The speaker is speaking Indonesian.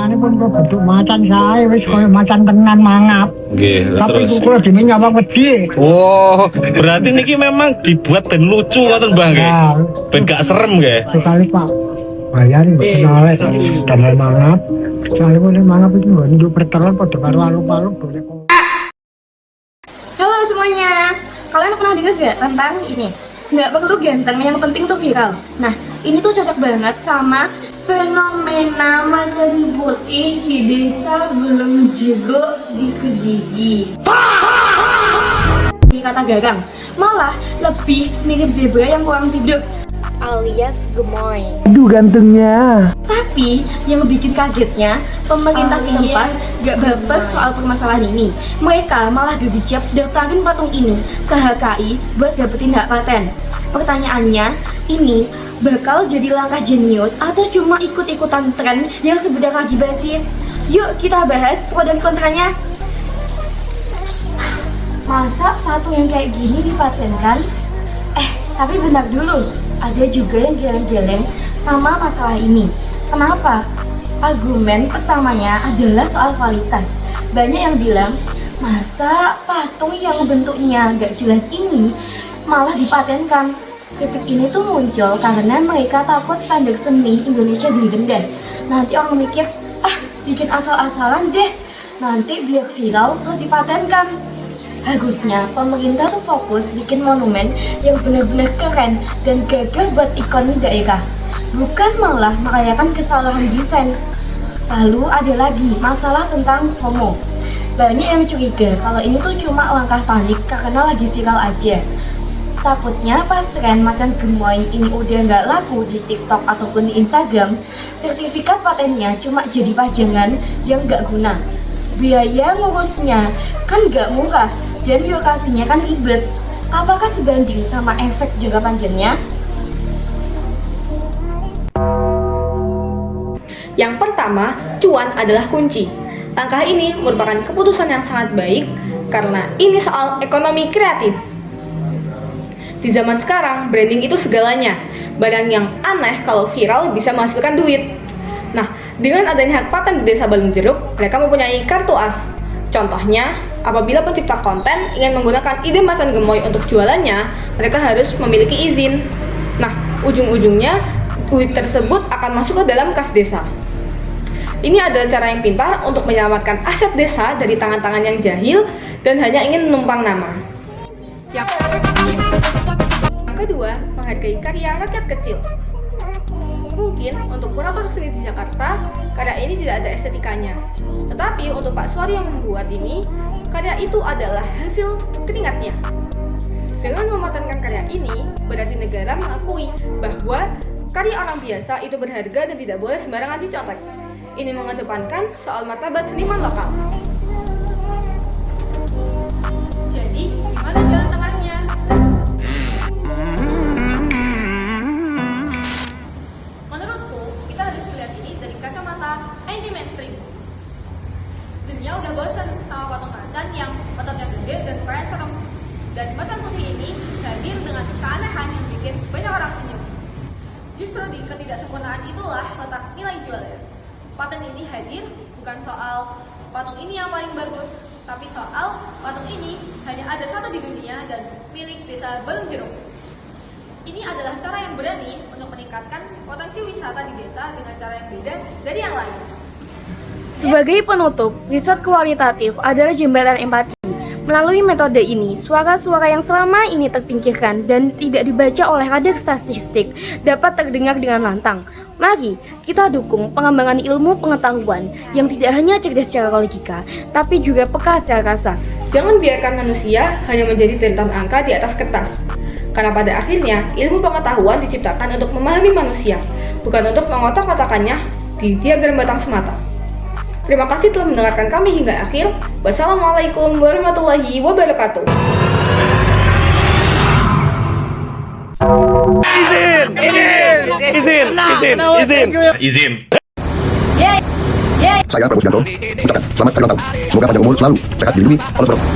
Ini pun bentuk macan saya, wis koyo macan tenan mangap. Nggih, Tapi terus. kulo dene nyawang wedi. Oh, berarti niki memang dibuat dan lucu ngoten, Bang nggih. Nah, Ben gak serem nggih. sekali Pak. Bayari kok kenale tenan mangap. Sekali pun mangap itu nduk pertelon padha karo aluk-aluk boleh. Halo semuanya, kalian pernah dengar gak tentang ini? Nggak perlu ganteng, yang penting tuh viral. Nah, ini tuh cocok banget sama fenomena macan putih di desa belum jago di Kediri. Di kata garang, malah lebih mirip zebra yang kurang tidur alias gemoy. Aduh gantengnya. Tapi yang bikin kagetnya, pemerintah setempat gak baper soal permasalahan ini. Mereka malah gegejap daftarin patung ini ke HKI buat dapetin hak paten. Pertanyaannya, ini bakal jadi langkah jenius atau cuma ikut-ikutan tren yang sebenarnya lagi basi? Yuk kita bahas pro dan kontranya. Masa patung yang kayak gini dipatenkan? Tapi bentar dulu, ada juga yang geleng-geleng sama masalah ini. Kenapa? Argumen pertamanya adalah soal kualitas. Banyak yang bilang, masa patung yang bentuknya gak jelas ini malah dipatenkan. Kritik ini tuh muncul karena mereka takut standar seni Indonesia direndah. Nanti orang mikir, bikin asal-asalan deh, nanti biar viral terus dipatenkan. Harusnya pemerintah tuh fokus bikin monumen yang benar-benar keren dan gagah buat ikon daerah, bukan malah merayakan kesalahan desain. Lalu ada lagi masalah tentang FOMO. Banyak yang curiga kalau ini tuh cuma langkah panik karena lagi viral aja. Takutnya pas tren macan gemoy ini udah nggak laku di TikTok ataupun di Instagram, sertifikat patennya cuma jadi pajangan yang nggak guna. Biaya ngurusnya kan nggak murah dan birokrasinya kan ribet. Apakah sebanding sama efek jangka panjangnya? Yang pertama, cuan adalah kunci. Langkah ini merupakan keputusan yang sangat baik karena ini soal ekonomi kreatif. Di zaman sekarang, branding itu segalanya. Barang yang aneh kalau viral bisa menghasilkan duit. Nah, dengan adanya hak paten di Desa Balung Jeruk, mereka mempunyai kartu as. Contohnya, apabila pencipta konten ingin menggunakan ide macan gemoy untuk jualannya, mereka harus memiliki izin. Nah, ujung-ujungnya duit tersebut akan masuk ke dalam kas desa. Ini adalah cara yang pintar untuk menyelamatkan aset desa dari tangan-tangan yang jahil dan hanya ingin menumpang nama. Yang kedua, menghargai karya rakyat kecil. Mungkin untuk kurator seni di Jakarta, karya ini tidak ada estetikanya. Tetapi untuk Pak Suwari yang membuat ini, karya itu adalah hasil keringatnya. Dengan mematenkan karya ini, berarti negara mengakui bahwa karya orang biasa itu berharga dan tidak boleh sembarangan dicontek. Ini mengedepankan soal martabat seniman lokal. Jadi, gimana jalan tengahnya? Menurutku, kita harus melihat ini dari kacamata anti-mainstream. Dunia udah bosan sama patung macan yang ototnya gede dan mukanya serem. Dan macan putih ini hadir dengan keanehan yang bikin banyak orang senyum. Justru di ketidaksempurnaan itulah letak nilai jualnya. Paten ini hadir bukan soal patung ini yang paling bagus, tapi soal patung ini hanya ada satu di dunia dan milik Desa Balung Jeruk. Ini adalah cara yang berani untuk meningkatkan potensi wisata di desa dengan cara yang beda dari yang lain. Sebagai penutup, riset kualitatif adalah jembatan empati. Melalui metode ini, suara-suara yang selama ini terpinggirkan dan tidak dibaca oleh radar statistik dapat terdengar dengan lantang. Mari kita dukung pengembangan ilmu pengetahuan yang tidak hanya cerdas secara logika, tapi juga peka secara rasa. Jangan biarkan manusia hanya menjadi rentan angka di atas kertas. Karena pada akhirnya, ilmu pengetahuan diciptakan untuk memahami manusia, bukan untuk mengotak-kotakannya di diagram batang semata. Terima kasih telah mendengarkan kami hingga akhir. Wassalamualaikum warahmatullahi wabarakatuh. Izin. Saya Prabowo Subianto mengucapkan selamat hari ulang tahun. Semoga panjang umur selalu sehat dilindungi oleh Allah.